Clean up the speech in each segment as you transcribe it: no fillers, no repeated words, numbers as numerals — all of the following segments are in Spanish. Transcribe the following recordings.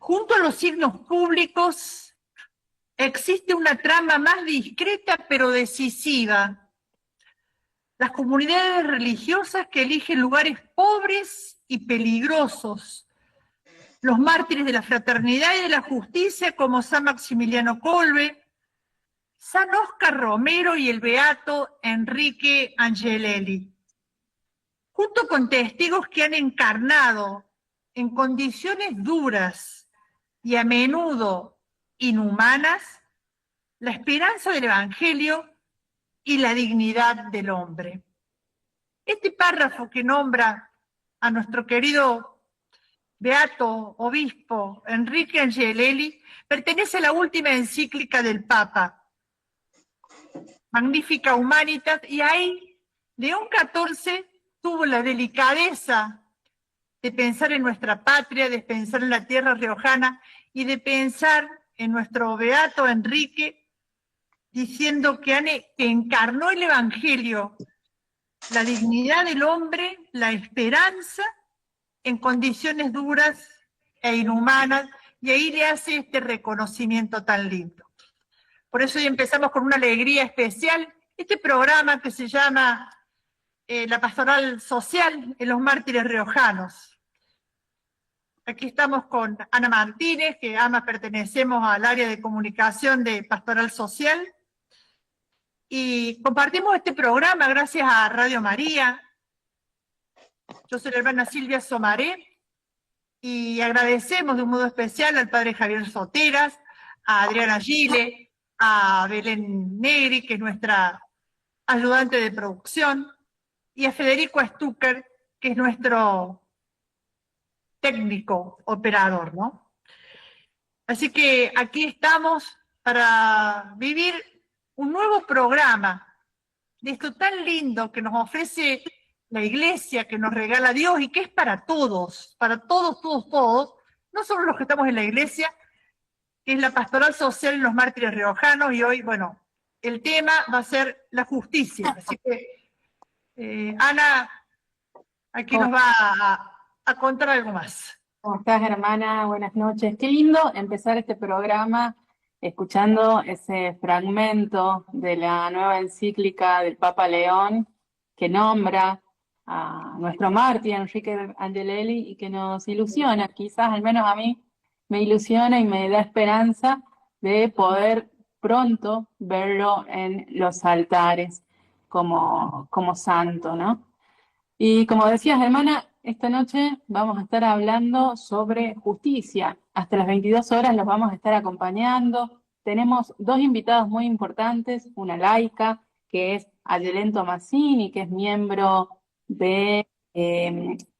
Junto a los signos públicos existe una trama más discreta pero decisiva. Las comunidades religiosas que eligen lugares pobres y peligrosos. Los mártires de la fraternidad y de la justicia como San Maximiliano Kolbe, San Óscar Romero y el beato Enrique Angelelli. Junto con testigos que han encarnado en condiciones duras y a menudo inhumanas la esperanza del Evangelio y la dignidad del hombre. Este párrafo que nombra a nuestro querido beato obispo Enrique Angelelli pertenece a la última encíclica del Papa, Magnificat Humanitas, y ahí León XIV tuvo la delicadeza de pensar en nuestra patria, de pensar en la tierra riojana y de pensar en nuestro beato Enrique, diciendo que encarnó el Evangelio, la dignidad del hombre, la esperanza en condiciones duras e inhumanas, y ahí le hace este reconocimiento tan lindo. Por eso hoy empezamos con una alegría especial, este programa que se llama La Pastoral Social en los Mártires Riojanos. Aquí estamos con Ana Martínez, que ambas pertenecemos al área de comunicación de Pastoral Social, y compartimos este programa gracias a Radio María. Yo soy la hermana Silvia Somaré, y agradecemos de un modo especial al padre Javier Soteras, a Adriana Gile, a Belén Negri, que es nuestra ayudante de producción, y a Federico Stucker, que es nuestro técnico operador, ¿no? Así que aquí estamos para vivir un nuevo programa de esto tan lindo que nos ofrece la Iglesia, que nos regala Dios y que es para todos, no solo los que estamos en la Iglesia, que es la Pastoral Social en los Mártires Riojanos, y hoy, bueno, el tema va a ser la justicia. Así que, Ana, aquí nos va a contar algo más. ¿Cómo estás, hermana? Buenas noches. Qué lindo empezar este programa escuchando ese fragmento de la nueva encíclica del Papa León que nombra a nuestro mártir Enrique Angelelli y que nos ilusiona, quizás al menos a mí me ilusiona y me da esperanza de poder pronto verlo en los altares como santo, ¿no? Y como decías, hermana, esta noche vamos a estar hablando sobre justicia. Hasta las 22 horas los vamos a estar acompañando. Tenemos dos invitados muy importantes, una laica, que es Ayelén Tomasini, que es miembro de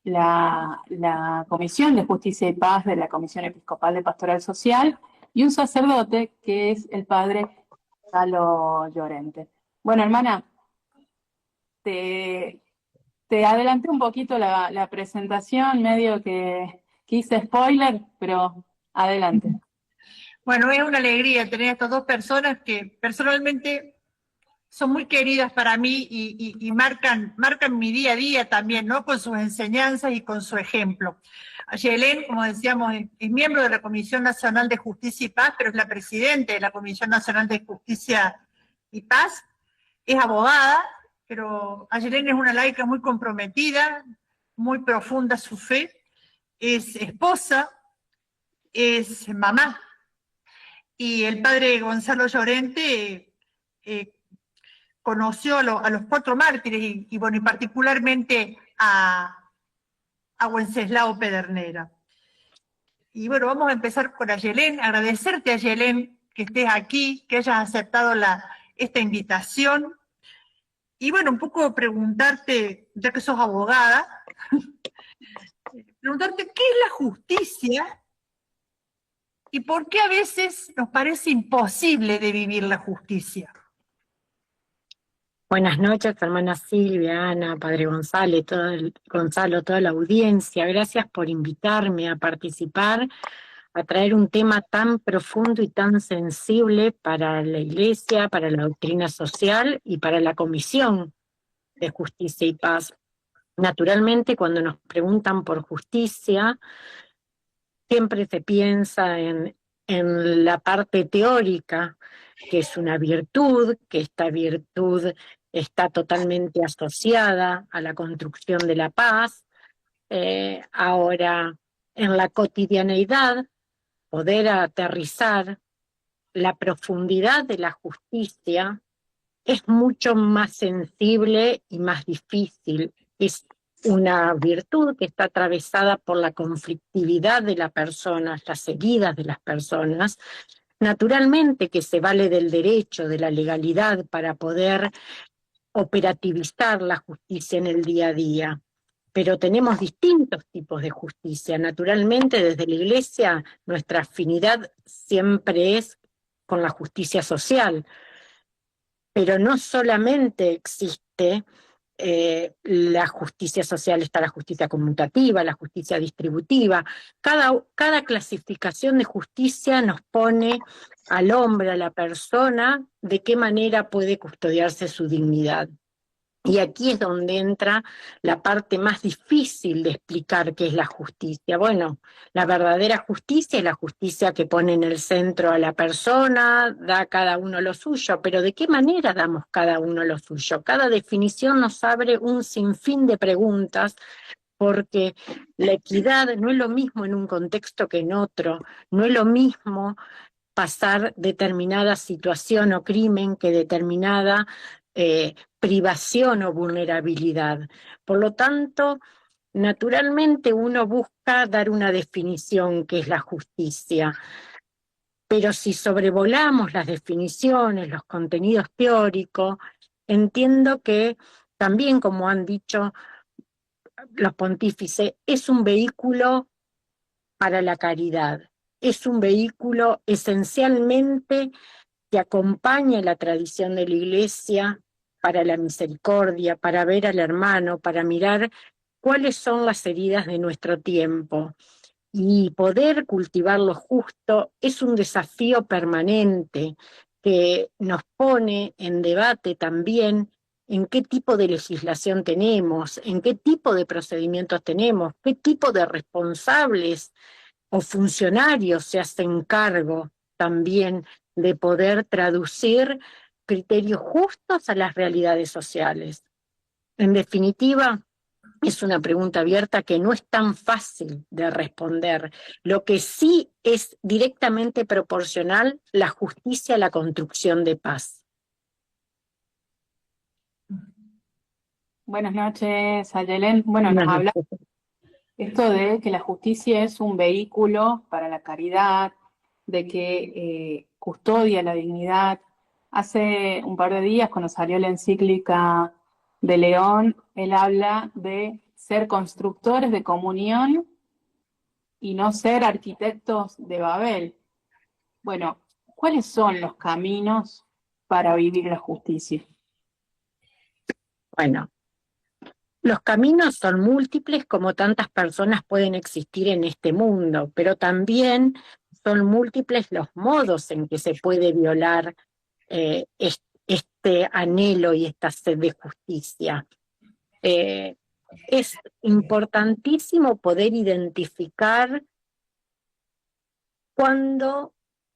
la Comisión de Justicia y Paz de la Comisión Episcopal de Pastoral Social, y un sacerdote, que es el padre Gonzalo Llorente. Bueno, hermana, te adelanté un poquito la presentación, medio que hice spoiler, pero adelante. Bueno, es una alegría tener a estas dos personas que personalmente son muy queridas para mí y marcan mi día a día también, ¿no? Con sus enseñanzas y con su ejemplo. Ayelén, como decíamos, es miembro de la Comisión Nacional de Justicia y Paz, pero es la presidenta de la Comisión Nacional de Justicia y Paz. Es abogada, pero Ayelén es una laica muy comprometida, muy profunda su fe, es esposa, es mamá. Y el padre Gonzalo Llorente conoció a los 4 mártires y bueno, y particularmente a Wenceslao Pedernera. Y bueno, vamos a empezar con Ayelén, agradecerte, Ayelén, que estés aquí, que hayas aceptado esta invitación. Y bueno, un poco preguntarte, ya que sos abogada, preguntarte qué es la justicia y por qué a veces nos parece imposible de vivir la justicia. Buenas noches, hermana Silvia, Ana, padre Gonzalo, toda la audiencia. Gracias por invitarme a participar, a traer un tema tan profundo y tan sensible para la Iglesia, para la doctrina social y para la Comisión de Justicia y Paz. Naturalmente, cuando nos preguntan por justicia, siempre se piensa en la parte teórica, que es una virtud, que esta virtud está totalmente asociada a la construcción de la paz. Ahora, en la cotidianeidad, poder aterrizar la profundidad de la justicia es mucho más sensible y más difícil. Es una virtud que está atravesada por la conflictividad de las personas, las heridas de las personas. Naturalmente que se vale del derecho, de la legalidad para poder operativizar la justicia en el día a día. Pero tenemos distintos tipos de justicia. Naturalmente, desde la Iglesia, nuestra afinidad siempre es con la justicia social. Pero no solamente existe la justicia social, está la justicia conmutativa, la justicia distributiva. Cada clasificación de justicia nos pone al hombre, a la persona, de qué manera puede custodiarse su dignidad. Y aquí es donde entra la parte más difícil de explicar qué es la justicia. Bueno, la verdadera justicia es la justicia que pone en el centro a la persona, da a cada uno lo suyo, pero ¿de qué manera damos cada uno lo suyo? Cada definición nos abre un sinfín de preguntas, porque la equidad no es lo mismo en un contexto que en otro, no es lo mismo pasar determinada situación o crimen que determinada privación o vulnerabilidad. Por lo tanto, naturalmente uno busca dar una definición que es la justicia, pero si sobrevolamos las definiciones, los contenidos teóricos, entiendo que también, como han dicho los pontífices, es un vehículo para la caridad, es un vehículo esencialmente que acompaña la tradición de la Iglesia para la misericordia, para ver al hermano, para mirar cuáles son las heridas de nuestro tiempo. Y poder cultivar lo justo es un desafío permanente que nos pone en debate también en qué tipo de legislación tenemos, en qué tipo de procedimientos tenemos, qué tipo de responsables o funcionarios se hacen cargo también de poder traducir criterios justos a las realidades sociales. En definitiva, es una pregunta abierta que no es tan fácil de responder. Lo que sí es directamente proporcional, la justicia a la construcción de paz. Buenas noches, Ayelen. Bueno, nos habla esto de que la justicia es un vehículo para la caridad, de que custodia la dignidad. Hace un par de días, cuando salió la encíclica de León, él habla de ser constructores de comunión y no ser arquitectos de Babel. Bueno, ¿cuáles son los caminos para vivir la justicia? Bueno, los caminos son múltiples, como tantas personas pueden existir en este mundo, pero también son múltiples los modos en que se puede violar este anhelo y esta sed de justicia. Es importantísimo poder identificar cuando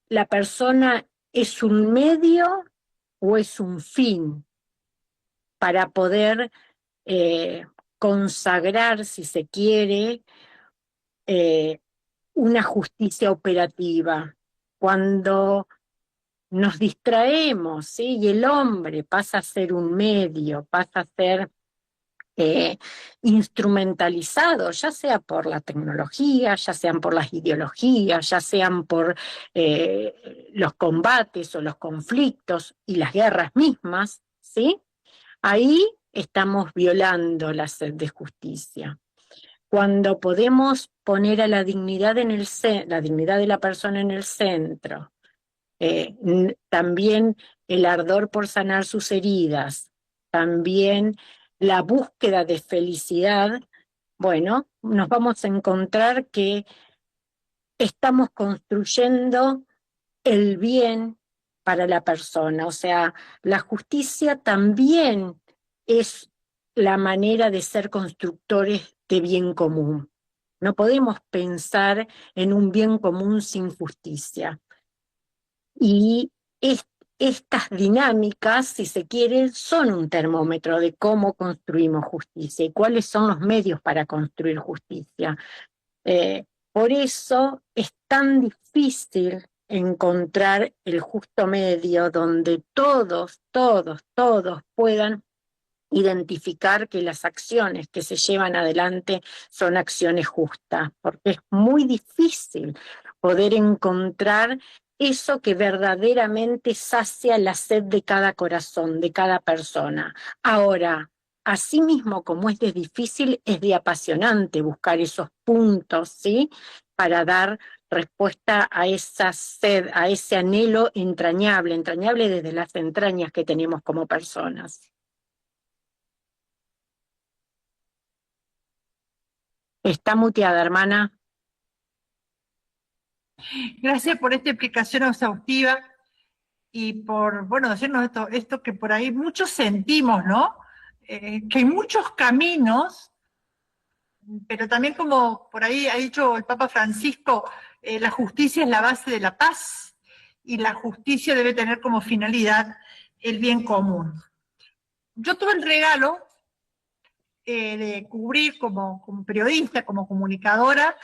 la persona es un medio o es un fin para poder consagrar, si se quiere, una justicia operativa. Cuando nos distraemos, ¿sí? Y el hombre pasa a ser un medio, pasa a ser instrumentalizado, ya sea por la tecnología, ya sean por las ideologías, ya sean por los combates o los conflictos y las guerras mismas, ¿sí? Ahí estamos violando la sed de justicia. Cuando podemos poner a la dignidad la dignidad de la persona en el centro, también el ardor por sanar sus heridas, también la búsqueda de felicidad, bueno, nos vamos a encontrar que estamos construyendo el bien para la persona. O sea, la justicia también es la manera de ser constructores de bien común. No podemos pensar en un bien común sin justicia. Y estas dinámicas, si se quiere, son un termómetro de cómo construimos justicia y cuáles son los medios para construir justicia. Por eso es tan difícil encontrar el justo medio donde todos puedan identificar que las acciones que se llevan adelante son acciones justas, porque es muy difícil poder encontrar eso que verdaderamente sacia la sed de cada corazón, de cada persona. Ahora, asimismo como es de difícil, es de apasionante buscar esos puntos, ¿sí? Para dar respuesta a esa sed, a ese anhelo entrañable desde las entrañas que tenemos como personas. Está muteada, hermana. Gracias por esta explicación exhaustiva y por, bueno, decirnos esto que por ahí muchos sentimos, ¿no? Que hay muchos caminos, pero también como por ahí ha dicho el Papa Francisco, la justicia es la base de la paz y la justicia debe tener como finalidad el bien común. Yo tuve el regalo de cubrir como periodista, como comunicadora,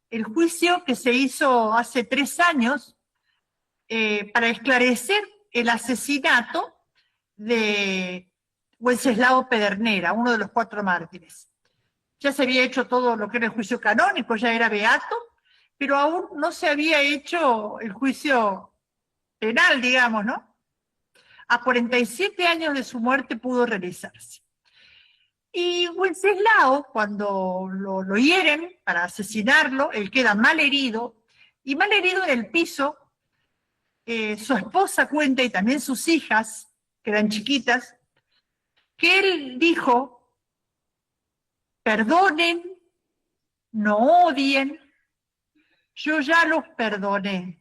el juicio que se hizo hace 3 años para esclarecer el asesinato de Wenceslao Pedernera, uno de los 4 mártires. Ya se había hecho todo lo que era el juicio canónico, ya era beato, pero aún no se había hecho el juicio penal, digamos, ¿no? A 47 años de su muerte pudo realizarse. Y Wenceslao, cuando lo hieren para asesinarlo, él queda mal herido, y mal herido en el piso, su esposa cuenta, y también sus hijas, que eran chiquitas, que él dijo: perdonen, no odien, yo ya los perdoné.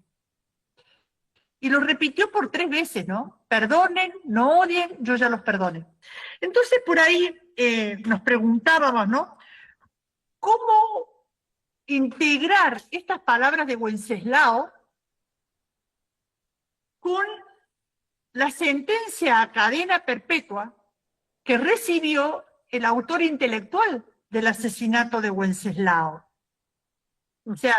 Y lo repitió por 3 veces, ¿no? Perdonen, no odien, yo ya los perdoné. Entonces por ahí nos preguntábamos, ¿no? ¿Cómo integrar estas palabras de Wenceslao con la sentencia a cadena perpetua que recibió el autor intelectual del asesinato de Wenceslao? O sea,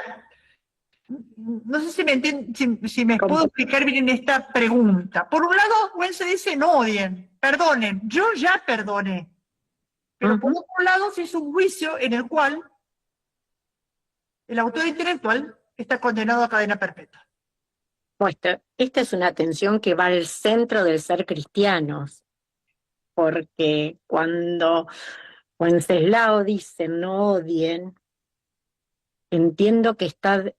no sé si me entienden, si me puedo explicar bien en esta pregunta. Por un lado, Wences dice: no odien, perdonen, yo ya perdoné. Pero por otro lado, se hizo un juicio en el cual el autor intelectual está condenado a cadena perpetua. Esta es una tensión que va al centro del ser cristianos, porque cuando Wenceslao dice no odien, entiendo que está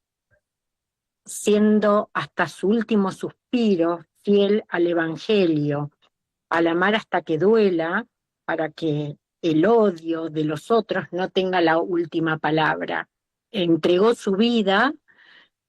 siendo hasta su último suspiro fiel al Evangelio, al amar hasta que duela, para que el odio de los otros no tenga la última palabra. Entregó su vida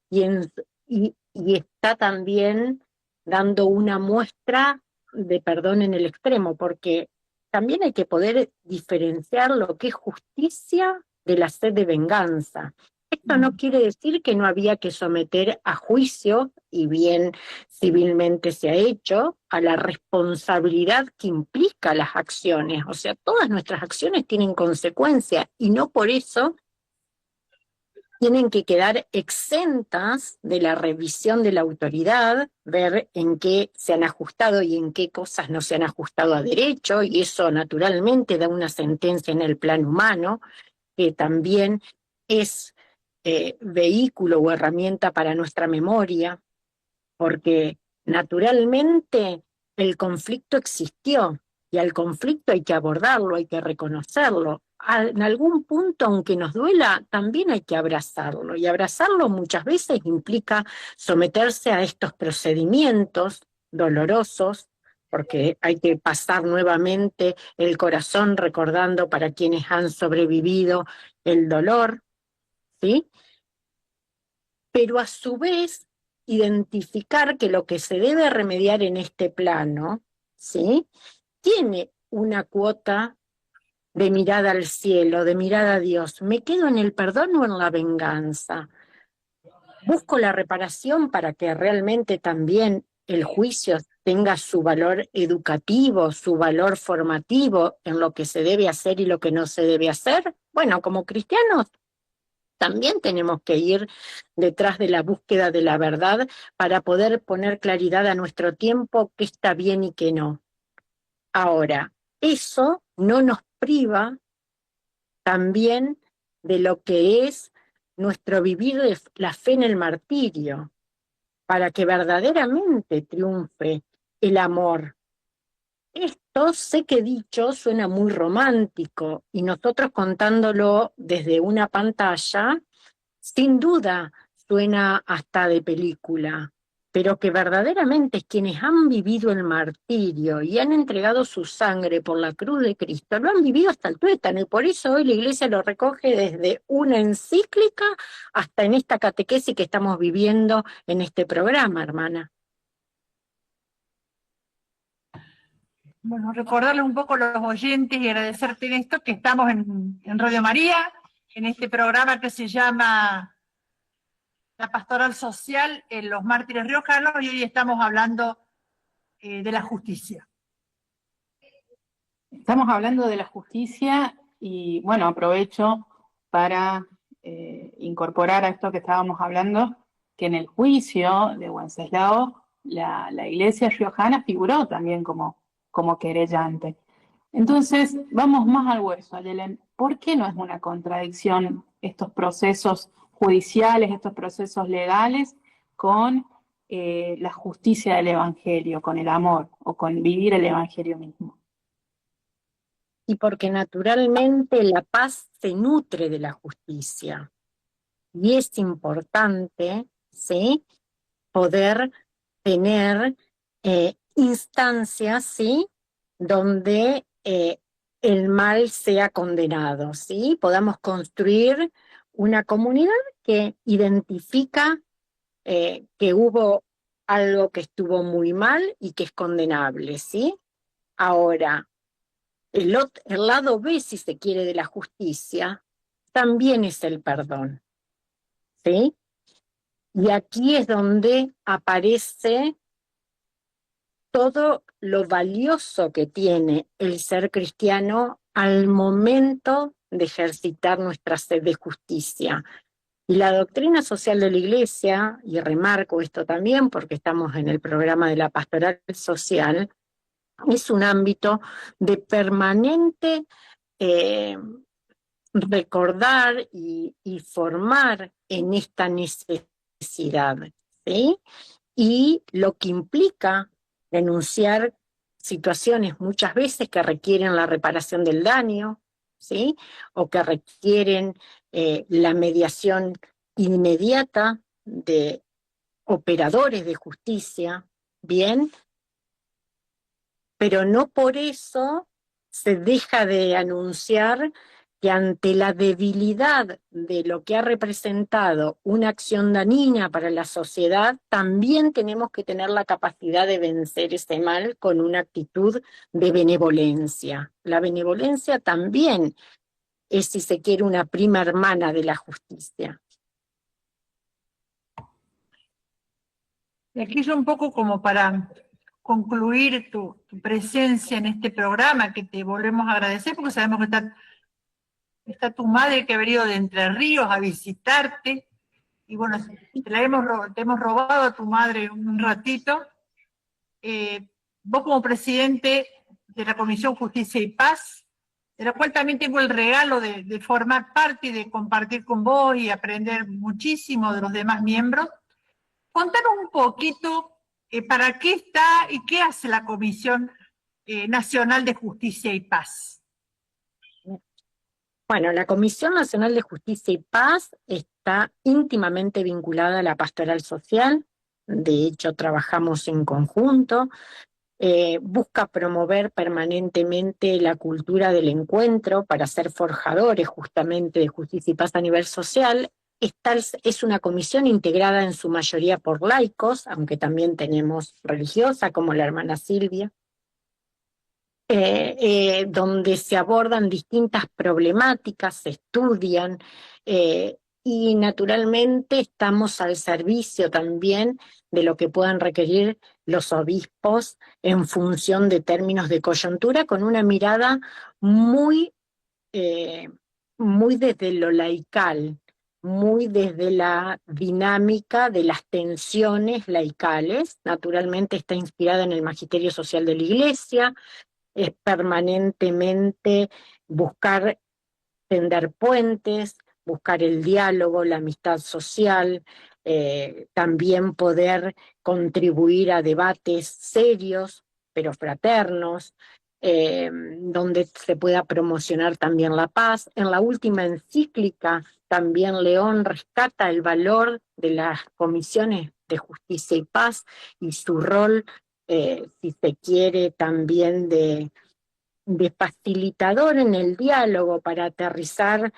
y está también dando una muestra de perdón en el extremo, porque también hay que poder diferenciar lo que es justicia de la sed de venganza. Esto no quiere decir que no había que someter a juicio, y bien civilmente se ha hecho, a la responsabilidad que implica las acciones. O sea, todas nuestras acciones tienen consecuencias y no por eso tienen que quedar exentas de la revisión de la autoridad, ver en qué se han ajustado y en qué cosas no se han ajustado a derecho, y eso naturalmente da una sentencia en el plano humano, que también es vehículo o herramienta para nuestra memoria, porque naturalmente el conflicto existió, y al conflicto hay que abordarlo, hay que reconocerlo. En algún punto, aunque nos duela, también hay que abrazarlo, y abrazarlo muchas veces implica someterse a estos procedimientos dolorosos, porque hay que pasar nuevamente el corazón recordando para quienes han sobrevivido el dolor, ¿sí? Pero a su vez identificar que lo que se debe remediar en este plano, ¿sí?, tiene una cuota de mirada al cielo, de mirada a Dios? ¿Me quedo en el perdón o en la venganza? ¿Busco la reparación para que realmente también el juicio tenga su valor educativo, su valor formativo en lo que se debe hacer y lo que no se debe hacer? Bueno, como cristianos también tenemos que ir detrás de la búsqueda de la verdad para poder poner claridad a nuestro tiempo qué está bien y qué no. Ahora, eso no nos priva también de lo que es nuestro vivir de la fe en el martirio, para que verdaderamente triunfe el amor. Esto sé que dicho suena muy romántico y nosotros contándolo desde una pantalla, sin duda suena hasta de película, pero que verdaderamente quienes han vivido el martirio y han entregado su sangre por la cruz de Cristo, lo han vivido hasta el tuétano, y por eso hoy la Iglesia lo recoge desde una encíclica hasta en esta catequesis que estamos viviendo en este programa, hermana. Bueno, recordarles un poco a los oyentes y agradecerte en esto, que estamos en Radio María, en este programa que se llama La Pastoral Social en los Mártires Riojanos, y hoy estamos hablando de la justicia. Estamos hablando de la justicia y, bueno, aprovecho para incorporar a esto que estábamos hablando, que en el juicio de Wenceslao, la Iglesia riojana figuró también como querellante. Entonces, vamos más al hueso, Ayelen. ¿Por qué no es una contradicción estos procesos judiciales, estos procesos legales, con la justicia del Evangelio, con el amor o con vivir el Evangelio mismo? Y porque naturalmente la paz se nutre de la justicia. Y es importante, ¿sí?, poder tener instancias, ¿sí?, donde el mal sea condenado, ¿sí? Podamos construir una comunidad que identifica que hubo algo que estuvo muy mal y que es condenable, ¿sí? Ahora, el lado B, si se quiere, de la justicia, también es el perdón, ¿sí? Y aquí es donde aparece todo lo valioso que tiene el ser cristiano al momento de ejercitar nuestra sed de justicia. Y la doctrina social de la Iglesia, y remarco esto también porque estamos en el programa de la pastoral social, es un ámbito de permanente recordar y formar en esta necesidad, ¿sí? Y lo que implica denunciar situaciones muchas veces que requieren la reparación del daño, ¿sí?, o que requieren la mediación inmediata de operadores de justicia, bien, pero no por eso se deja de anunciar que ante la debilidad de lo que ha representado una acción dañina para la sociedad, también tenemos que tener la capacidad de vencer ese mal con una actitud de benevolencia. La benevolencia también es, si se quiere, una prima hermana de la justicia. Y aquí yo un poco como para concluir tu presencia en este programa, que te volvemos a agradecer porque sabemos que está tu madre que ha venido de Entre Ríos a visitarte, y bueno, te hemos robado a tu madre un ratito. Vos como presidente de la Comisión Justicia y Paz, de la cual también tengo el regalo de formar parte y de compartir con vos y aprender muchísimo de los demás miembros, contanos un poquito para qué está y qué hace la Comisión Nacional de Justicia y Paz. Bueno, la Comisión Nacional de Justicia y Paz está íntimamente vinculada a la pastoral social. De hecho, trabajamos en conjunto. Busca promover permanentemente la cultura del encuentro para ser forjadores justamente de justicia y paz a nivel social. Es una comisión integrada en su mayoría por laicos, aunque también tenemos religiosa como la hermana Silvia. donde se abordan distintas problemáticas, se estudian, y naturalmente estamos al servicio también de lo que puedan requerir los obispos en función de términos de coyuntura, con una mirada muy, muy desde lo laical, muy desde la dinámica de las tensiones laicales. Naturalmente está inspirada en el magisterio social de la Iglesia, es permanentemente buscar tender puentes, buscar el diálogo, la amistad social, también poder contribuir a debates serios, pero fraternos, donde se pueda promocionar también la paz. En la última encíclica, también León rescata el valor de las comisiones de justicia y paz y su rol, si se quiere, también de facilitador en el diálogo para aterrizar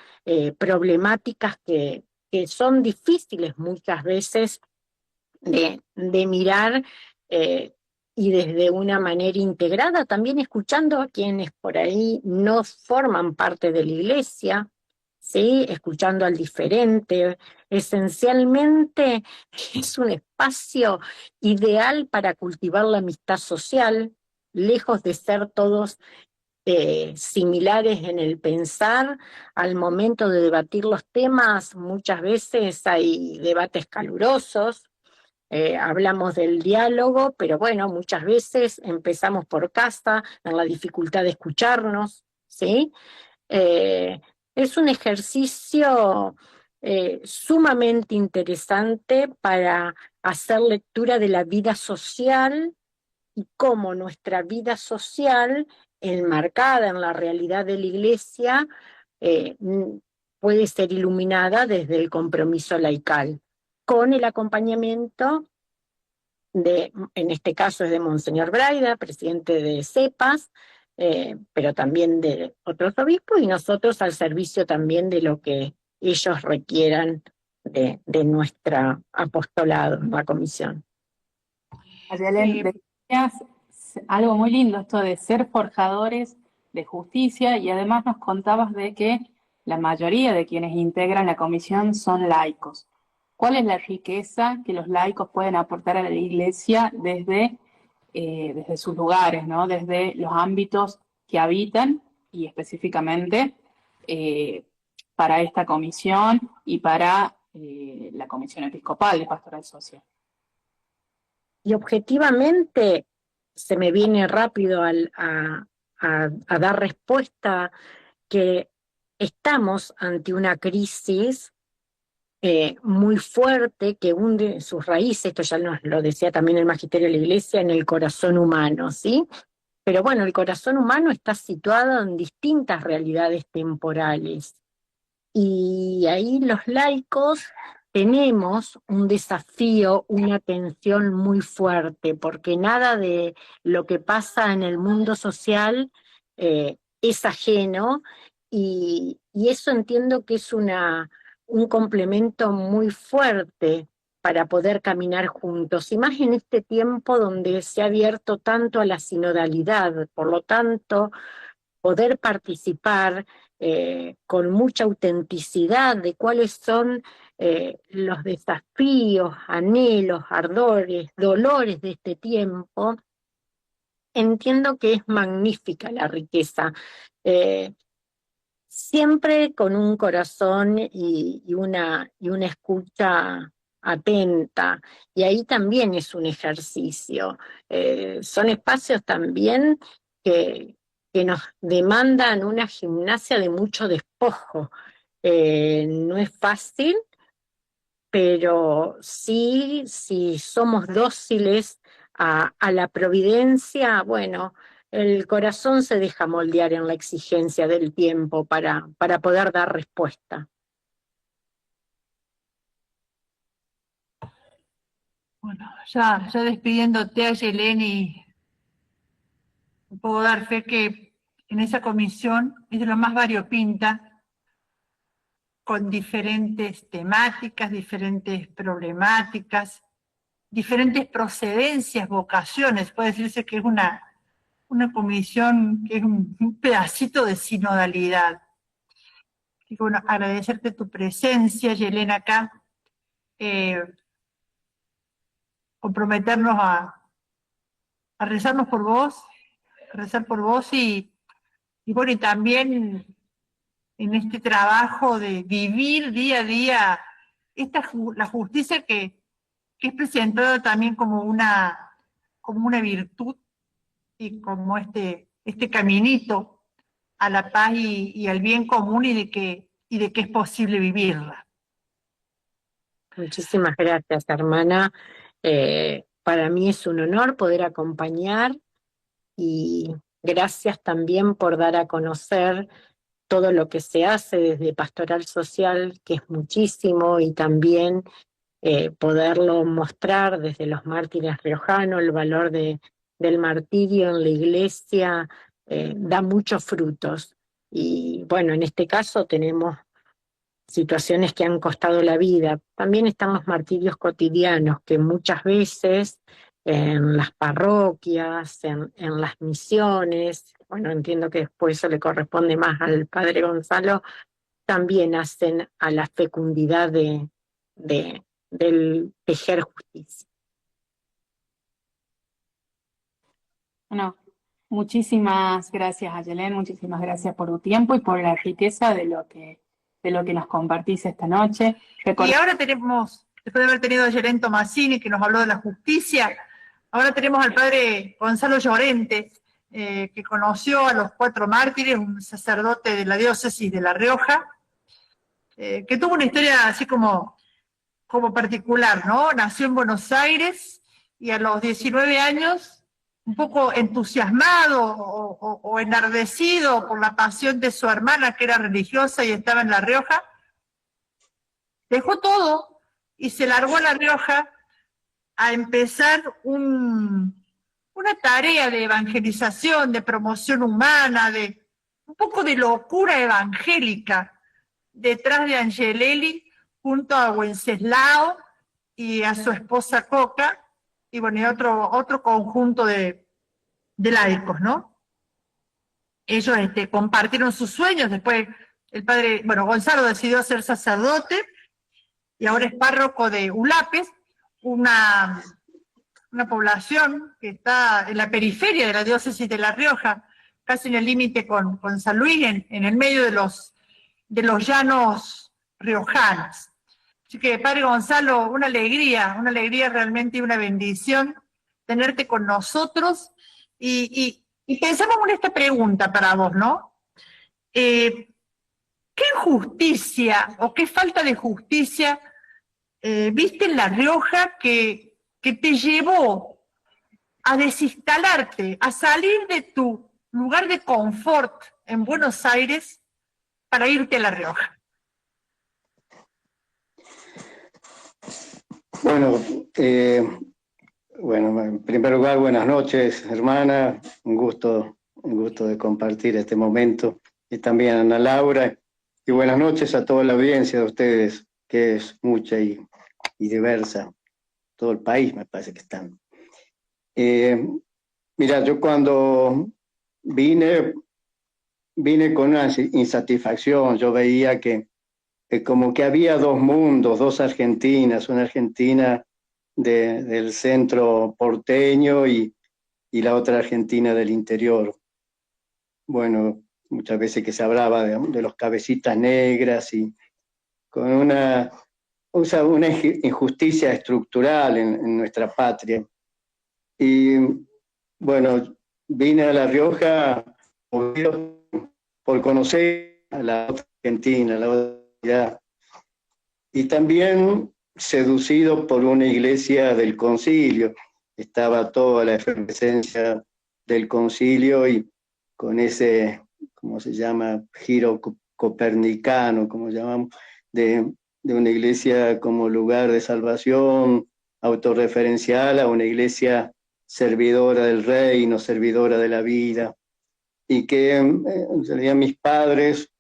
problemáticas que son difíciles muchas veces de mirar, y desde una manera integrada, también escuchando a quienes por ahí no forman parte de la Iglesia, ¿sí? Escuchando al diferente. Esencialmente es un espacio ideal para cultivar la amistad social, lejos de ser todos similares en el pensar. Al momento de debatir los temas, muchas veces hay debates calurosos, hablamos del diálogo, pero bueno, muchas veces empezamos por casa, en la dificultad de escucharnos, ¿sí? Eh, es un ejercicio sumamente interesante para hacer lectura de la vida social y cómo nuestra vida social, enmarcada en la realidad de la Iglesia, eh, puede ser iluminada desde el compromiso laical, con el acompañamiento de, en este caso es de Monseñor Braida, presidente de CEPAS, pero también de otros obispos, y nosotros al servicio también de lo que ellos requieran de nuestra apostolado, la comisión. Ayelen, decías algo muy lindo, esto de ser forjadores de justicia, y además nos contabas de que la mayoría de quienes integran la comisión son laicos. ¿Cuál es la riqueza que los laicos pueden aportar a la Iglesia desde sus lugares, ¿no? Desde los ámbitos que habitan y específicamente para esta comisión y para la Comisión Episcopal de Pastoral Social? Y objetivamente se me viene rápido a dar respuesta que estamos ante una crisis muy fuerte que hunde sus raíces, esto ya nos lo decía también el magisterio de la Iglesia, en el corazón humano, ¿sí? Pero bueno, el corazón humano está situado en distintas realidades temporales. Y ahí los laicos tenemos un desafío, una tensión muy fuerte, porque nada de lo que pasa en el mundo social es ajeno, y eso entiendo que es un complemento muy fuerte para poder caminar juntos, y más en este tiempo donde se ha abierto tanto a la sinodalidad. Por lo tanto, poder participar con mucha autenticidad de cuáles son los desafíos, anhelos, ardores, dolores de este tiempo, entiendo que es magnífica la riqueza. Siempre con un corazón y una escucha atenta, y ahí también es un ejercicio. Son espacios también que nos demandan una gimnasia de mucho despojo. No es fácil, pero sí, si somos dóciles a la providencia, bueno, el corazón se deja moldear en la exigencia del tiempo para poder dar respuesta. Bueno, ya despidiéndote, Ayelen, puedo dar fe que en esa comisión es de lo más variopinta, con diferentes temáticas, diferentes problemáticas, diferentes procedencias, vocaciones. Puede decirse que es una una comisión que es un pedacito de sinodalidad. Y bueno, agradecerte tu presencia, Yelena, acá, comprometernos a rezarnos por vos, a rezar por vos y bueno, y también en este trabajo de vivir día a día la justicia que es presentada también como una virtud y como este caminito a la paz y al bien común y de que es posible vivirla. Muchísimas gracias, hermana. Para mí es un honor poder acompañar y gracias también por dar a conocer todo lo que se hace desde Pastoral Social, que es muchísimo, y también poderlo mostrar desde los mártires riojanos, el valor del martirio en la iglesia, da muchos frutos. Y bueno, en este caso tenemos situaciones que han costado la vida. También están los martirios cotidianos, que muchas veces en las parroquias, en las misiones, bueno, entiendo que después eso le corresponde más al padre Gonzalo, también hacen a la fecundidad del tejer justicia. Bueno, muchísimas gracias, Ayelén, muchísimas gracias por tu tiempo y por la riqueza de lo que nos compartís esta noche. Y ahora tenemos, después de haber tenido a Yelén Tomasini, que nos habló de la justicia, ahora tenemos al padre Gonzalo Llorente, que conoció a los 4 mártires, un sacerdote de la diócesis de La Rioja, que tuvo una historia así como particular, ¿no? Nació en Buenos Aires y a los 19 años, un poco entusiasmado o enardecido por la pasión de su hermana, que era religiosa y estaba en La Rioja, dejó todo y se largó a La Rioja a empezar una tarea de evangelización, de promoción humana, de un poco de locura evangélica detrás de Angelelli, junto a Wenceslao y a su esposa Coca, y bueno, y otro conjunto de laicos, ¿no? Ellos compartieron sus sueños, después el padre, bueno, Gonzalo decidió ser sacerdote, y ahora es párroco de Ulapes, una población que está en la periferia de la diócesis de La Rioja, casi en el límite con San Luis, en el medio de los llanos riojanos. Así que, padre Gonzalo, una alegría realmente y una bendición tenerte con nosotros. Y pensamos en esta pregunta para vos, ¿no? ¿Qué injusticia o qué falta de justicia viste en La Rioja que te llevó a desinstalarte, a salir de tu lugar de confort en Buenos Aires para irte a La Rioja? Bueno, en primer lugar, buenas noches, hermana. Un gusto de compartir este momento. Y también a Ana Laura. Y buenas noches a toda la audiencia de ustedes, que es mucha y diversa. Todo el país me parece que están. Mira, yo cuando vine con una insatisfacción. Yo veía que como que había 2 mundos, 2 Argentinas, una Argentina del centro porteño y la otra Argentina del interior. Bueno, muchas veces que se hablaba de los cabecitas negras y con una injusticia estructural en nuestra patria. Y bueno, vine a La Rioja por conocer a la otra Argentina, la otra, y también seducido por una iglesia del concilio. Estaba toda la efervescencia del concilio y con ese, ¿cómo se llama?, giro copernicano, como llamamos, de una iglesia como lugar de salvación autorreferencial a una iglesia servidora del reino, servidora de la vida, y que en realidad mis padres,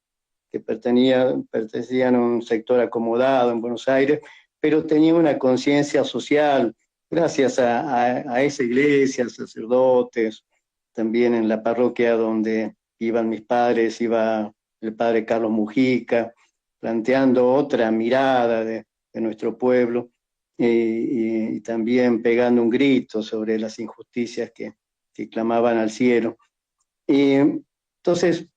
que pertenecían a un sector acomodado en Buenos Aires, pero tenían una conciencia social gracias a esa iglesia, sacerdotes, también en la parroquia donde iban mis padres, iba el padre Carlos Mujica, planteando otra mirada de nuestro pueblo, y también pegando un grito sobre las injusticias que clamaban al cielo. Y entonces,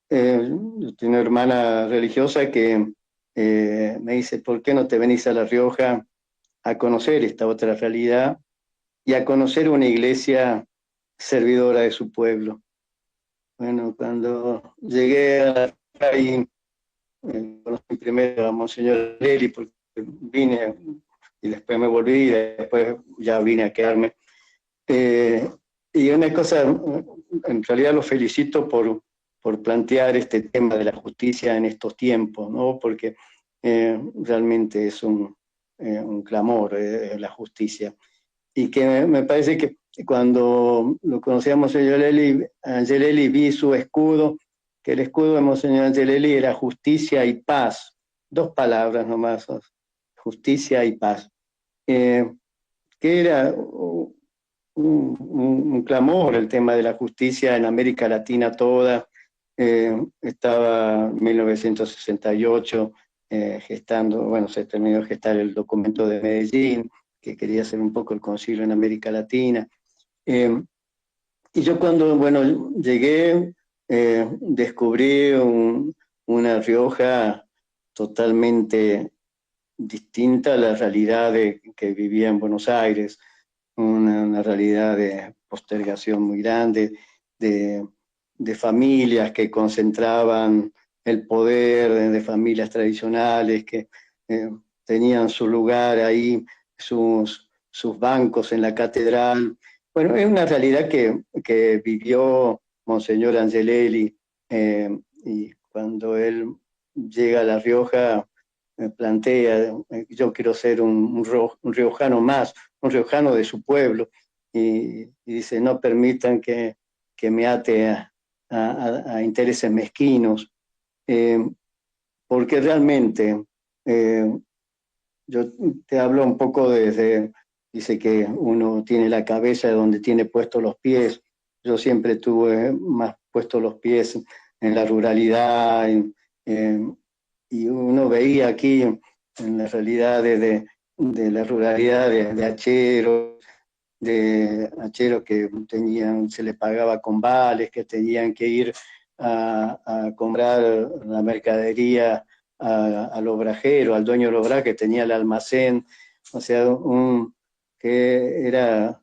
yo tengo una hermana religiosa que me dice, ¿por qué no te venís a La Rioja a conocer esta otra realidad y a conocer una iglesia servidora de su pueblo? Bueno, cuando llegué a La Rioja y conocí primero a Monseñor Leli, porque vine y después me volví y después ya vine a quedarme. Y una cosa, en realidad lo felicito por plantear este tema de la justicia en estos tiempos, ¿no? Porque realmente es un clamor la justicia. Y que me parece que cuando lo conocía a Monseñor Angelelli, vi su escudo, que el escudo de Monseñor Angelelli era justicia y paz. 2 palabras nomás, justicia y paz. Que era un clamor el tema de la justicia en América Latina toda. Estaba en 1968 gestando, bueno, se terminó de gestar el documento de Medellín, que quería hacer un poco el concilio en América Latina. Y yo cuando, bueno, llegué, descubrí una Rioja totalmente distinta a la realidad que vivía en Buenos Aires, una realidad de postergación muy grande, de familias que concentraban el poder, de familias tradicionales que tenían su lugar ahí, sus bancos en la catedral. Bueno, es una realidad que vivió Monseñor Angelelli, y cuando él llega a La Rioja, plantea, yo quiero ser un riojano más, un riojano de su pueblo, y dice, no permitan que me ate a intereses mezquinos, porque realmente, yo te hablo un poco dice que uno tiene la cabeza donde tiene puestos los pies. Yo siempre tuve más puestos los pies en la ruralidad, y uno veía aquí en la realidad de la ruralidad de hacheros que se les pagaba con vales, que tenían que ir a comprar la mercadería al obrajero, al dueño del obraje que tenía el almacén, o sea, que era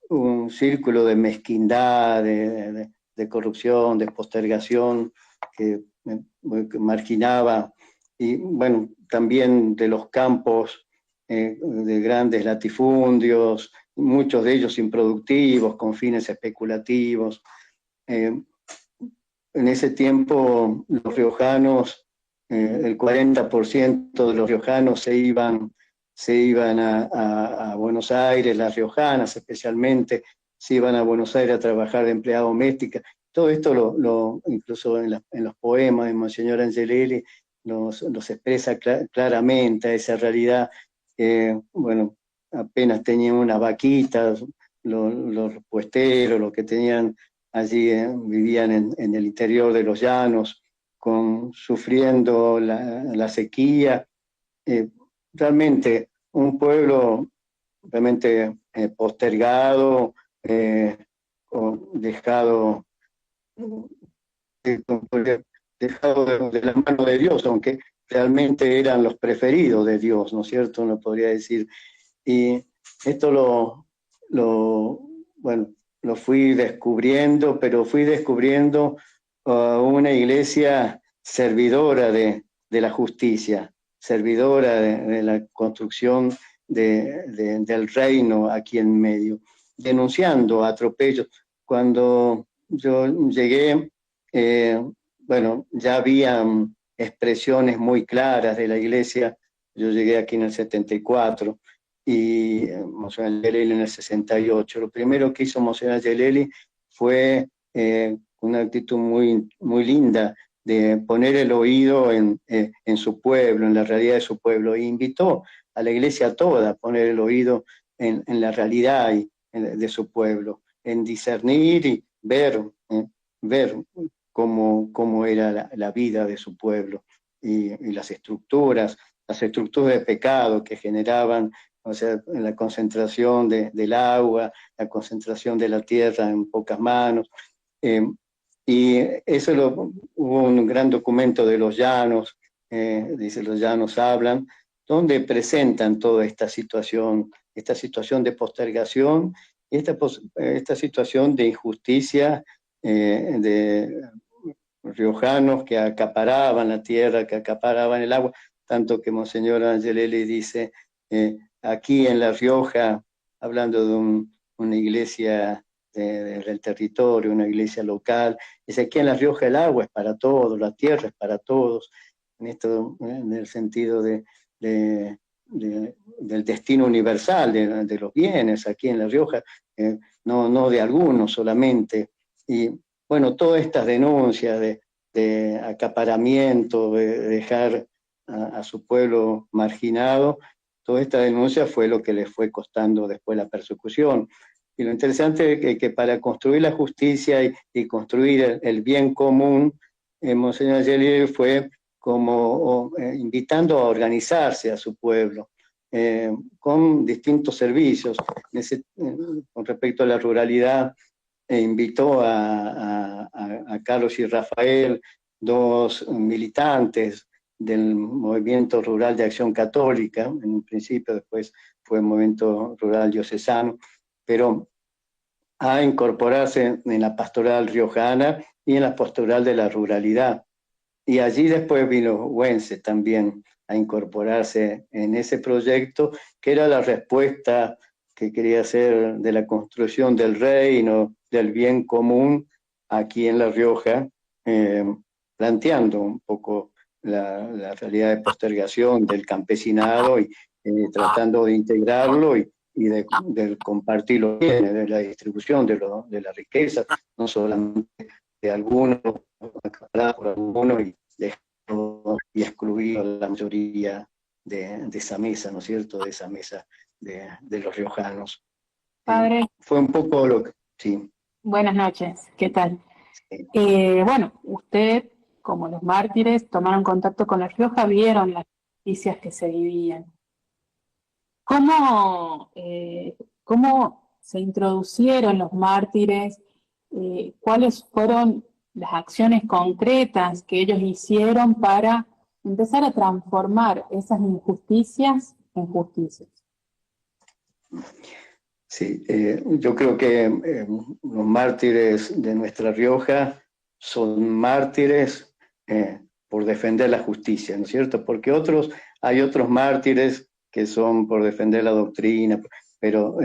un círculo de mezquindad, de corrupción, de postergación, que marginaba, y bueno, también de los campos de grandes latifundios, muchos de ellos improductivos, con fines especulativos. En ese tiempo los riojanos, el 40% de los riojanos se iban a Buenos Aires, las riojanas especialmente, se iban a Buenos Aires a trabajar de empleada doméstica. Todo esto incluso en los poemas de Monseñor Angelelli los expresa claramente, esa realidad. Bueno, apenas tenían unas vaquitas, los puesteros, los que tenían allí, vivían en el interior de los llanos, sufriendo la sequía. Realmente un pueblo realmente postergado, dejado de la mano de Dios, aunque realmente eran los preferidos de Dios, ¿no es cierto? Uno podría decir. Y esto bueno, lo fui descubriendo, pero fui descubriendo una iglesia servidora de la justicia, servidora de la construcción del reino aquí en medio, denunciando atropellos. Cuando yo llegué, bueno, ya habían expresiones muy claras de la iglesia. Yo llegué aquí en el 74 y Monseñor Angelelli en el 68. Lo primero que hizo Monseñor Angelelli fue una actitud muy, muy linda de poner el oído en su pueblo, en la realidad de su pueblo, e invitó a la iglesia toda a poner el oído en la realidad de su pueblo, en discernir ver cómo era la vida de su pueblo y las estructuras de pecado que generaban, o sea, la concentración del agua, la concentración de la tierra en pocas manos. Y eso hubo un gran documento de los llanos, dice Los llanos hablan, donde presentan toda esta situación de postergación, esta situación de injusticia de riojanos que acaparaban la tierra, que acaparaban el agua, tanto que Monseñor Angelelli dice, aquí en La Rioja, hablando de una iglesia del territorio, una iglesia local, dice, aquí en La Rioja el agua es para todos, la tierra es para todos, en el sentido del destino universal de los bienes, aquí en La Rioja, no de algunos solamente. Y bueno, todas estas denuncias de acaparamiento, de dejar a su pueblo marginado, toda esta denuncia fue lo que les fue costando después la persecución. Y lo interesante es que para construir la justicia y construir el bien común, Monseñor Angelelli fue como invitando a organizarse a su pueblo, con distintos servicios. Con respecto a la ruralidad, invitó a Carlos y Rafael, dos militantes del Movimiento Rural de Acción Católica, en un principio, después fue Movimiento Rural Diocesano, pero a incorporarse en la pastoral riojana y en la pastoral de la ruralidad. Y allí después vino Güense también a incorporarse en ese proyecto, que era la respuesta que quería hacer de la construcción del reino, del bien común, aquí en La Rioja, planteando un poco la realidad de postergación del campesinado y tratando de integrarlo y de compartir los bienes, de la distribución de la riqueza, no solamente de algunos, por algunos y excluir a la mayoría de esa mesa, ¿no es cierto?, de esa mesa de los riojanos. Padre. Fue un poco lo que... Sí. Buenas noches, ¿qué tal? Sí. Bueno, usted, como los mártires, tomaron contacto con La Rioja, vieron las noticias que se vivían. ¿Cómo se introducieron los mártires? ¿Cuáles fueron las acciones concretas que ellos hicieron para empezar a transformar esas injusticias en justicias? Sí, yo creo que los mártires de Nuestra Rioja son mártires por defender la justicia, ¿no es cierto? Porque hay otros mártires que son por defender la doctrina, pero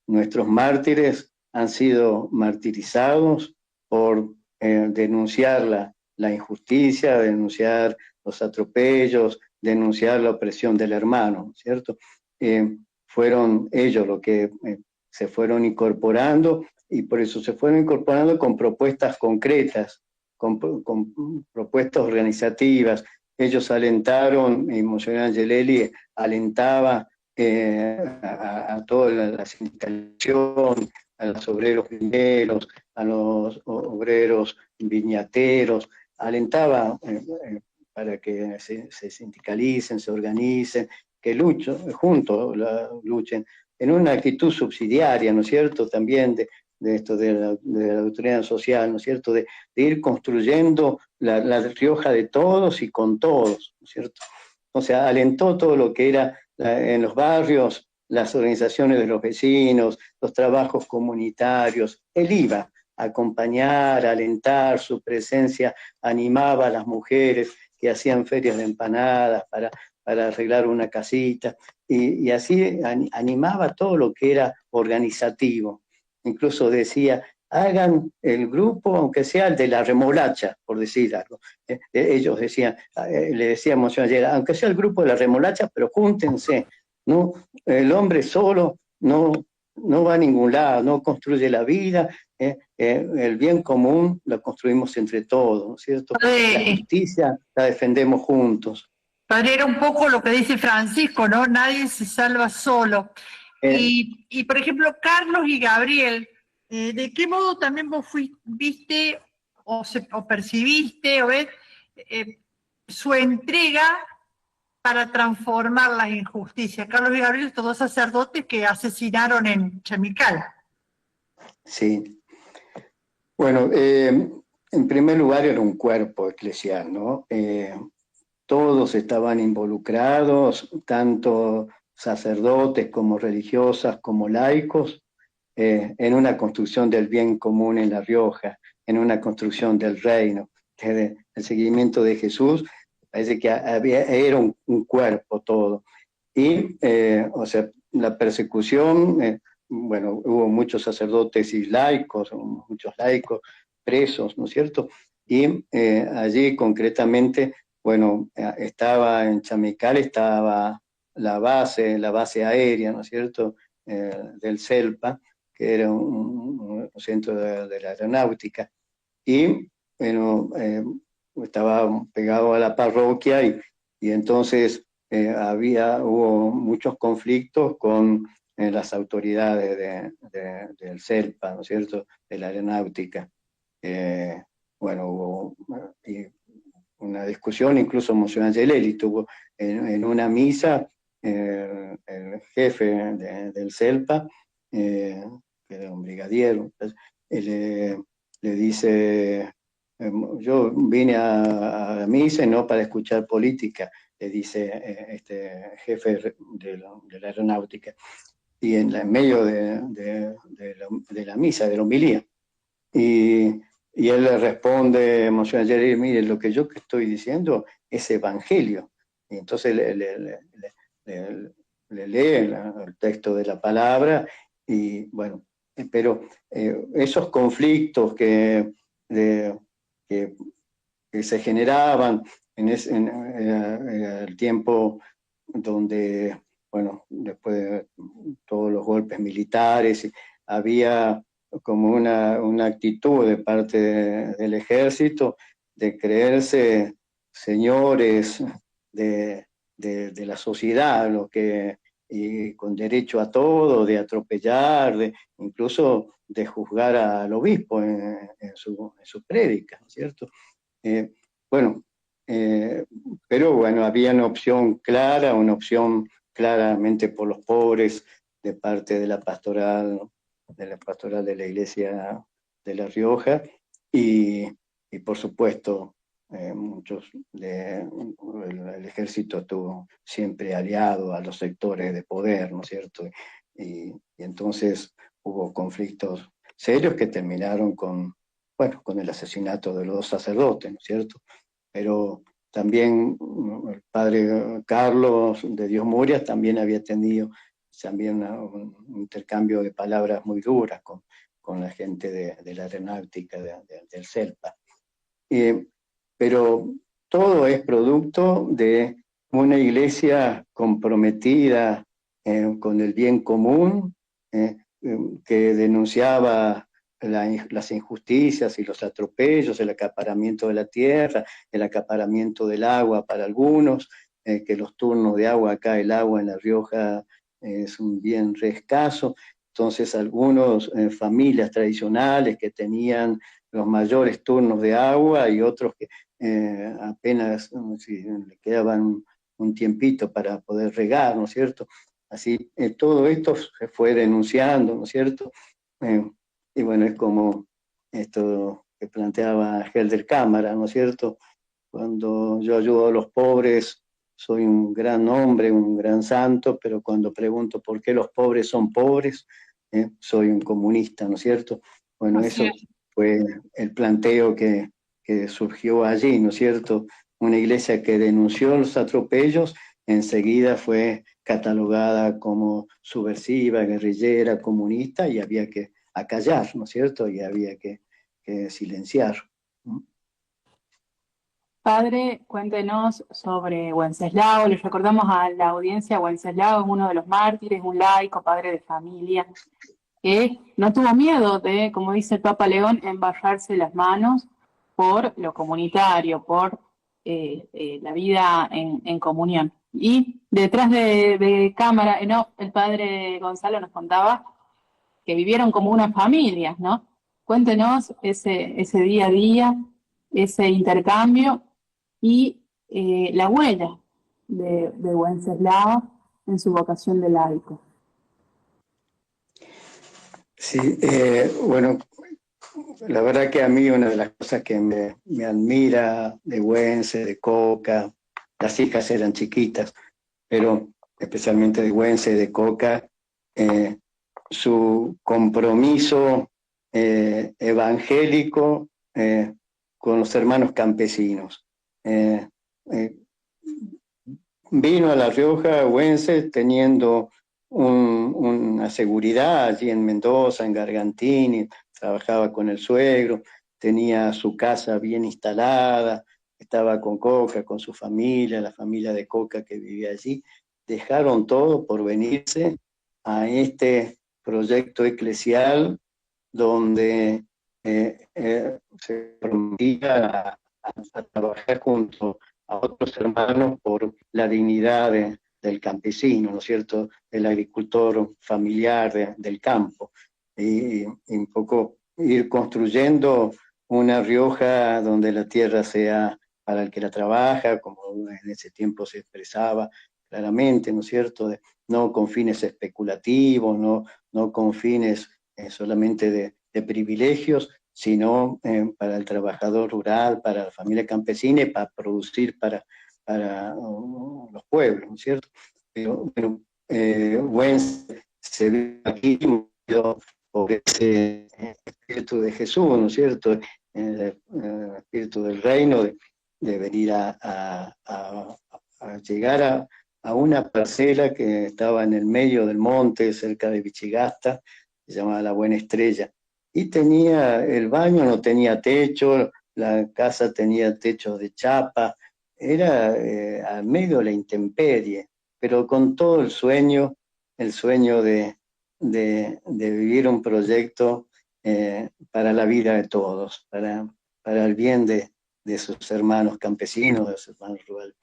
nuestros mártires han sido martirizados por denunciar la injusticia, denunciar los atropellos, denunciar la opresión del hermano, ¿cierto? Fueron ellos los que se fueron incorporando, y por eso se fueron incorporando con propuestas concretas, con propuestas organizativas. Ellos alentaron, y Monseñor Angelelli alentaba a toda la sindicalización, a los obreros mineros, a los obreros viñateros, alentaba para que se sindicalicen, se organicen, que juntos luchen, en una actitud subsidiaria, ¿no es cierto?, también de la doctrina social, ¿no es cierto?, de ir construyendo la Rioja de todos y con todos, ¿no es cierto? O sea, alentó todo lo que era en los barrios, las organizaciones de los vecinos, los trabajos comunitarios. Él iba a acompañar, a alentar, su presencia animaba a las mujeres que hacían ferias de empanadas para arreglar una casita, y así animaba todo lo que era organizativo. Incluso decía, hagan el grupo, aunque sea el de la remolacha, por decir algo. Ellos decían, le decíamos ayer, aunque sea el grupo de la remolacha, pero júntense, ¿no? El hombre solo no va a ningún lado, no construye la vida, el bien común lo construimos entre todos, ¿no es cierto? La justicia la defendemos juntos. Padre, era un poco lo que dice Francisco, ¿no? Nadie se salva solo. Y por ejemplo, Carlos y Gabriel ¿De qué modo también vos viste o percibiste o ves su entrega para transformar las injusticias? Carlos y Gabriel, estos dos sacerdotes que asesinaron en Chamical. Sí. Bueno, en primer lugar era un cuerpo eclesial, ¿no? Todos estaban involucrados, tanto sacerdotes como religiosas, como laicos, en una construcción del bien común en La Rioja, en una construcción del reino, que el seguimiento de Jesús, parece que era un cuerpo todo. Y, o sea, la persecución, bueno, hubo muchos sacerdotes y laicos, muchos laicos presos, ¿no es cierto? Y allí concretamente, bueno, estaba en Chamical, estaba la base aérea, ¿no es cierto?, del CELPA, que era un centro de la aeronáutica, y bueno, estaba pegado a la parroquia y entonces hubo muchos conflictos con las autoridades del CELPA, ¿no es cierto?, de la aeronáutica. Bueno, hubo una discusión, incluso Monseñor Angelelli tuvo en una misa, el jefe del CELPA, que era un brigadier, le dice, yo vine a la misa no para escuchar política, le dice este jefe de la aeronáutica, y en medio de la misa, de la homilía. Y él le responde, Monseñor Jerry, mire, lo que yo estoy diciendo es evangelio. Y entonces le lee el texto de la palabra, y bueno, pero esos conflictos que se generaban en el tiempo donde, bueno, después de todos los golpes militares, había como una actitud de parte del ejército de creerse señores de la sociedad, y con derecho a todo, de atropellar, incluso de juzgar al obispo en su prédica, ¿no es cierto? Bueno, pero bueno, había una opción clara, una opción claramente por los pobres de parte de la pastoral, ¿no?, de la Iglesia de La Rioja, y por supuesto el ejército estuvo siempre aliado a los sectores de poder, ¿no es cierto? Y entonces hubo conflictos serios que terminaron con el asesinato de los dos sacerdotes, ¿no es cierto? Pero también el padre Carlos de Dios Murias también había tenido un intercambio de palabras muy duras con la gente de la aeronáutica, del CELPA. Pero todo es producto de una iglesia comprometida con el bien común, que denunciaba las injusticias y los atropellos, el acaparamiento de la tierra, el acaparamiento del agua para algunos, que los turnos de agua, acá el agua en La Rioja es un bien re escaso. Entonces algunos familias tradicionales que tenían los mayores turnos de agua y otros que apenas si le quedaban un tiempito para poder regar, ¿no es cierto? Así, todo esto se fue denunciando, ¿no es cierto? Y bueno, es como esto que planteaba Helder Cámara, ¿no es cierto? Cuando yo ayudo a los pobres, soy un gran hombre, un gran santo, pero cuando pregunto por qué los pobres son pobres, soy un comunista, ¿no es cierto? Bueno, eso fue el planteo que surgió allí, ¿no es cierto? Una iglesia que denunció los atropellos, enseguida fue catalogada como subversiva, guerrillera, comunista, y había que acallar, ¿no es cierto? Y había que silenciar. Padre, cuéntenos sobre Wenceslao. Les recordamos a la audiencia, Wenceslao es uno de los mártires, un laico, padre de familia, que no tuvo miedo de, como dice el Papa León, embarrarse las manos por lo comunitario, por la vida en comunión. Y detrás de cámara, no, el padre Gonzalo nos contaba que vivieron como una familia, ¿no? Cuéntenos ese día a día, ese intercambio y la huella de Wenceslao en su vocación de laico. Sí, bueno, la verdad que a mí una de las cosas que me admira de Güense, de Coca, las hijas eran chiquitas, pero especialmente de Güense, de Coca, su compromiso evangélico con los hermanos campesinos. Vino a La Rioja, Güense, teniendo una seguridad allí en Mendoza, en Gargantini, trabajaba con el suegro, tenía su casa bien instalada, estaba con Coca, con su familia, la familia de Coca que vivía allí. Dejaron todo por venirse a este proyecto eclesial donde se prometía a trabajar junto a otros hermanos por la dignidad del campesino, ¿no es cierto?, del agricultor familiar del campo, y un poco ir construyendo una Rioja donde la tierra sea para el que la trabaja, como en ese tiempo se expresaba claramente, ¿no es cierto?, no con fines especulativos, no con fines solamente de privilegios, sino para el trabajador rural, para la familia campesina y para producir para los pueblos, ¿no es cierto? Pero Güense se ve aquí por ese espíritu de Jesús, ¿no es cierto? El espíritu del reino, de venir a llegar a una parcela que estaba en el medio del monte, cerca de Vichigasta, se llamaba La Buena Estrella, y tenía el baño, no tenía techo, la casa tenía techos de chapa, era al medio de la intemperie, pero con todo el sueño de vivir un proyecto para la vida de todos, para el bien de sus hermanos campesinos, de sus hermanos rurales.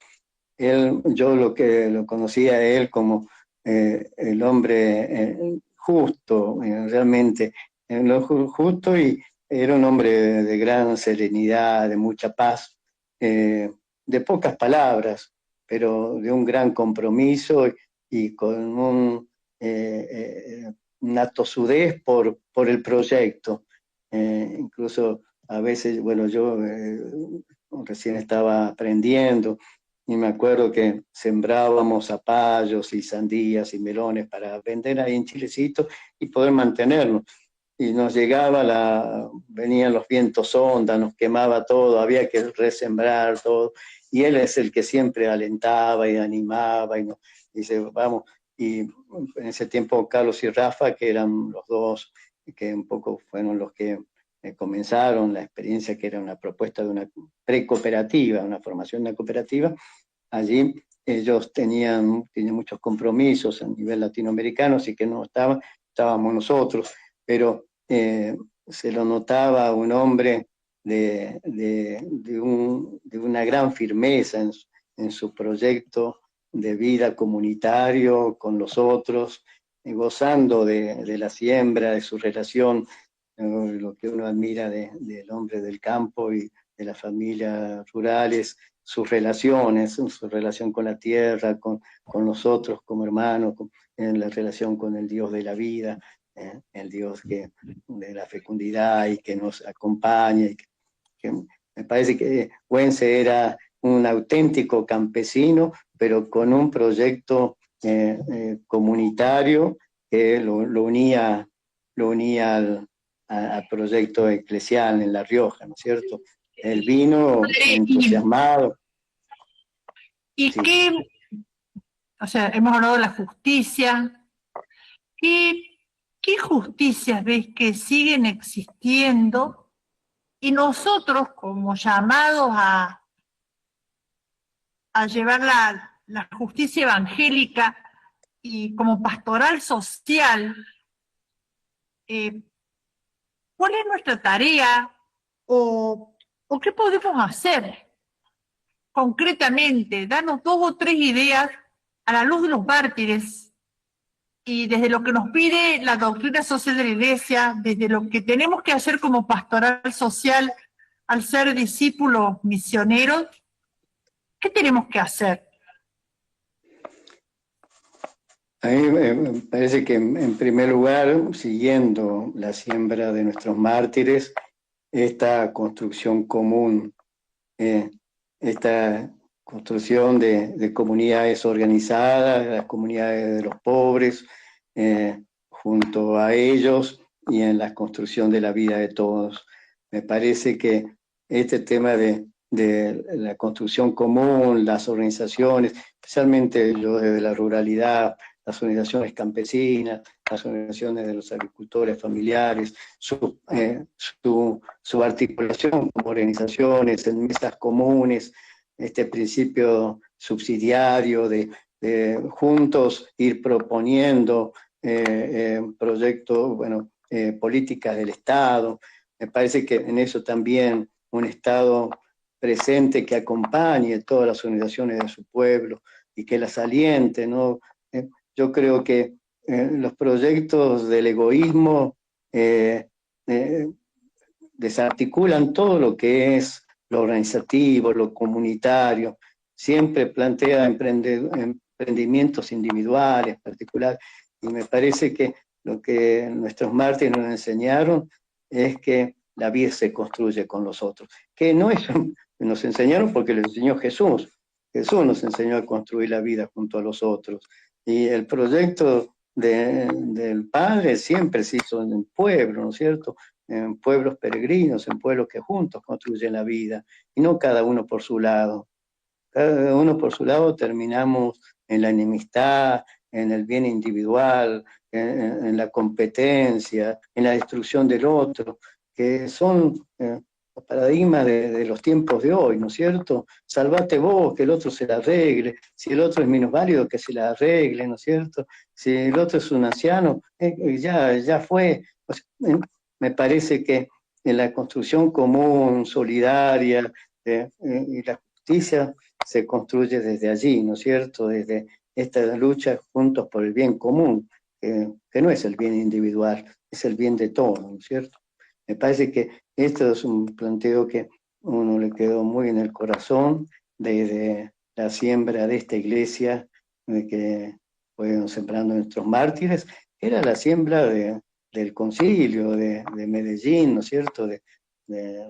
Yo lo conocía a él como el hombre justo, realmente lo justo, y era un hombre de gran serenidad, de mucha paz, de pocas palabras, pero de un gran compromiso y con una tosudez por el proyecto. Incluso a veces, bueno, yo recién estaba aprendiendo, y me acuerdo que sembrábamos zapallos y sandías y melones para vender ahí en Chilecito y poder mantenernos. Y nos venían los vientos ondas, nos quemaba todo, había que resembrar todo. Y él es el que siempre alentaba y animaba y nos dice, vamos. Y en ese tiempo Carlos y Rafa, que eran los dos, que un poco fueron los que comenzaron la experiencia, que era una propuesta de una precooperativa, una formación de una cooperativa. Allí ellos tenían muchos compromisos a nivel latinoamericano, así que no estábamos nosotros, pero se lo notaba un hombre de una gran firmeza en su proyecto de vida comunitario con los otros, gozando de la siembra, de su relación, lo que uno admira del hombre del campo y de las familias rurales, sus relaciones, su relación con la tierra, con nosotros como hermanos, en la relación con el Dios de la vida, el Dios de la fecundidad y que nos acompaña. Que me parece que Güense era un auténtico campesino, pero con un proyecto comunitario que lo unía al proyecto eclesial en La Rioja, ¿no es cierto? Él vino entusiasmado. ¿Y sí. qué? O sea, hemos hablado de la justicia. ¿Qué justicias ves que siguen existiendo y nosotros como llamados a llevar la justicia evangélica y como pastoral social, cuál es nuestra tarea o qué podemos hacer concretamente? Danos 2 o 3 ideas a la luz de los mártires y desde lo que nos pide la doctrina social de la Iglesia, desde lo que tenemos que hacer como pastoral social al ser discípulos misioneros, ¿qué tenemos que hacer? A mí me parece que en primer lugar, siguiendo la siembra de nuestros mártires, esta construcción común, esta construcción de comunidades organizadas, las comunidades de los pobres, junto a ellos y en la construcción de la vida de todos. Me parece que este tema de la construcción común, las organizaciones, especialmente yo desde la ruralidad, las organizaciones campesinas, las organizaciones de los agricultores familiares, su articulación como organizaciones en mesas comunes, este principio subsidiario de juntos ir proponiendo proyectos, políticas del Estado. Me parece que en eso también un Estado presente que acompañe todas las organizaciones de su pueblo y que las aliente, ¿no? Yo creo que los proyectos del egoísmo desarticulan todo lo que es lo organizativo, lo comunitario, siempre plantea emprendimientos individuales, particulares, y me parece que lo que nuestros mártires nos enseñaron es que la vida se construye con los otros, que no es, nos enseñaron porque lo enseñó Jesús. Jesús nos enseñó a construir la vida junto a los otros. Y el proyecto del Padre siempre se hizo en el pueblo, ¿no es cierto? En pueblos peregrinos, en pueblos que juntos construyen la vida, y no cada uno por su lado. Cada uno por su lado terminamos en la enemistad, en el bien individual, en la competencia, en la destrucción del otro, que son los paradigmas de los tiempos de hoy, ¿no es cierto? Salvate vos, que el otro se la arregle. Si el otro es minusválido, que se la arregle, ¿no es cierto? Si el otro es un anciano, ya fue. O sea, me parece que en la construcción común, solidaria, y la justicia se construye desde allí, ¿no es cierto? Desde esta lucha juntos por el bien común, que no es el bien individual, es el bien de todos, ¿no es cierto? Me parece que esto es un planteo que a uno le quedó muy en el corazón desde la siembra de esta iglesia que fueron sembrando nuestros mártires, era la siembra del concilio de Medellín, ¿no es cierto?, de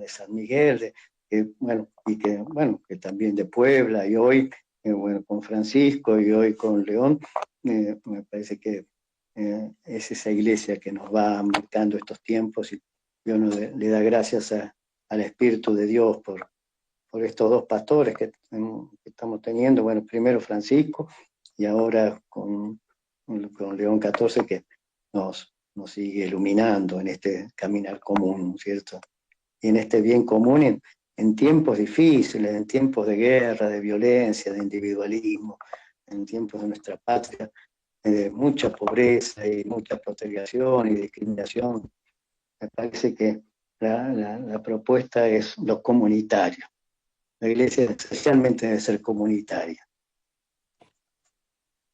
San Miguel, que también de Puebla, y hoy, con Francisco, y hoy con León, me parece que es esa iglesia que nos va marcando estos tiempos, y uno le da gracias al Espíritu de Dios por estos dos pastores que estamos teniendo, primero Francisco, y ahora con León XIV, que nos sigue iluminando en este caminar común, ¿no es cierto? Y en este bien común en tiempos difíciles, en tiempos de guerra, de violencia, de individualismo, en tiempos de nuestra patria, de mucha pobreza y mucha postergación y discriminación. Me parece que la propuesta es lo comunitario. La iglesia esencialmente debe ser comunitaria.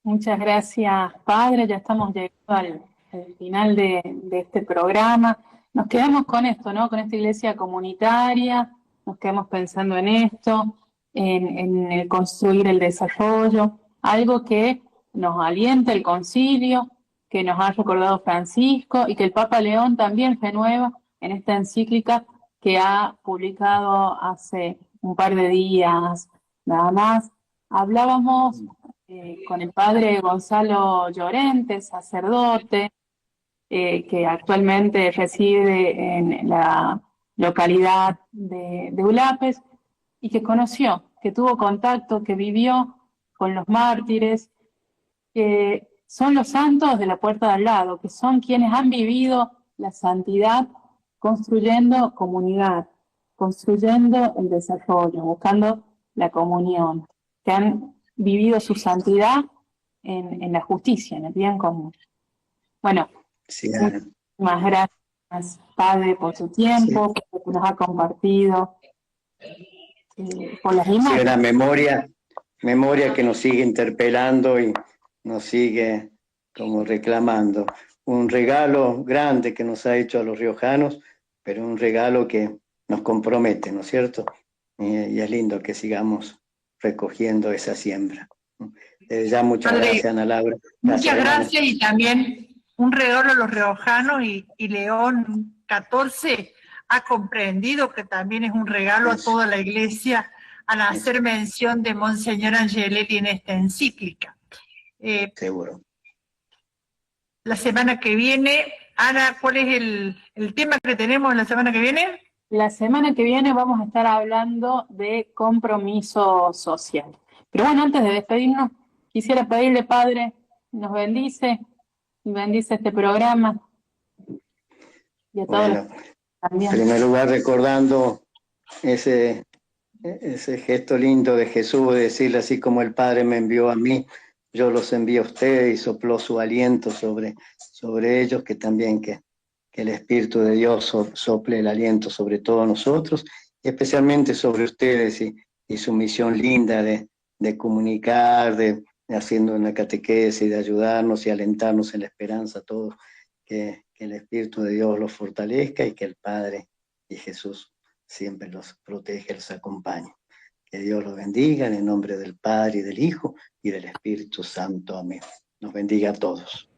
Muchas gracias, Padre. Ya estamos llegando al final de este programa. Nos quedamos con esto, ¿no? Con esta iglesia comunitaria, nos quedamos pensando en esto, en el construir el desarrollo, algo que nos alienta el concilio, que nos ha recordado Francisco y que el Papa León también renueva en esta encíclica que ha publicado hace un par de días nada más. Hablábamos con el padre Gonzalo Llorente, sacerdote, que actualmente reside en la localidad de Ulapes y que conoció, que tuvo contacto, que vivió con los mártires, que son los santos de la puerta de al lado, que son quienes han vivido la santidad construyendo comunidad, construyendo el desarrollo, buscando la comunión, que han vivido su santidad en la justicia, en el bien común. Bueno, sí, muchísimas gracias, Padre, por su tiempo, sí, por lo que nos ha compartido, por las imágenes. Sí, una memoria que nos sigue interpelando y nos sigue como reclamando un regalo grande que nos ha hecho a los riojanos, pero un regalo que nos compromete, ¿no es cierto? Y es lindo que sigamos recogiendo esa siembra. Ya muchas Padre, gracias, Ana Laura. Muchas hermano. gracias, y también un regalo a los riojanos, y León 14 ha comprendido que también es un regalo a toda la Iglesia al hacer mención de Monseñor Angelelli en esta encíclica. Seguro. La semana que viene, Ana, ¿cuál es el tema que tenemos la semana que viene? La semana que viene vamos a estar hablando de compromiso social. Pero bueno, antes de despedirnos, quisiera pedirle, Padre, nos bendice este programa. Y a todos Bueno, también. en primer lugar, recordando ese gesto lindo de Jesús, de decirle así como el Padre me envió a mí, yo los envío a ustedes, y sopló su aliento sobre ellos, que también que el Espíritu de Dios sople el aliento sobre todos nosotros, y especialmente sobre ustedes, y su misión linda de comunicar, de haciendo una catequesis, de ayudarnos y alentarnos en la esperanza a todos, que el Espíritu de Dios los fortalezca, y que el Padre y Jesús siempre los protege, los acompañe. Que Dios los bendiga en el nombre del Padre, y del Hijo, y del Espíritu Santo. Amén. Nos bendiga a todos.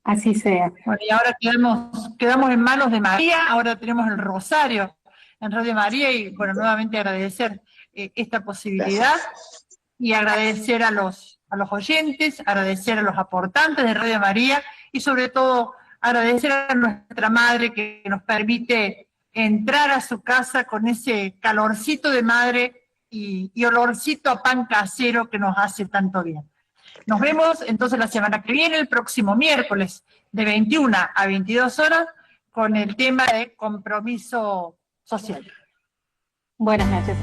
Así sea. Bueno, y ahora quedamos en manos de María. Ahora tenemos el rosario en Radio María, y bueno, nuevamente agradecer esta posibilidad. Gracias. Y agradecer a los oyentes, agradecer a los aportantes de Radio María, y sobre todo agradecer a nuestra madre, que nos permite entrar a su casa con ese calorcito de madre y olorcito a pan casero que nos hace tanto bien. Nos vemos entonces la semana que viene, el próximo miércoles, de 21 a 22 horas, con el tema de compromiso social. Buenas noches.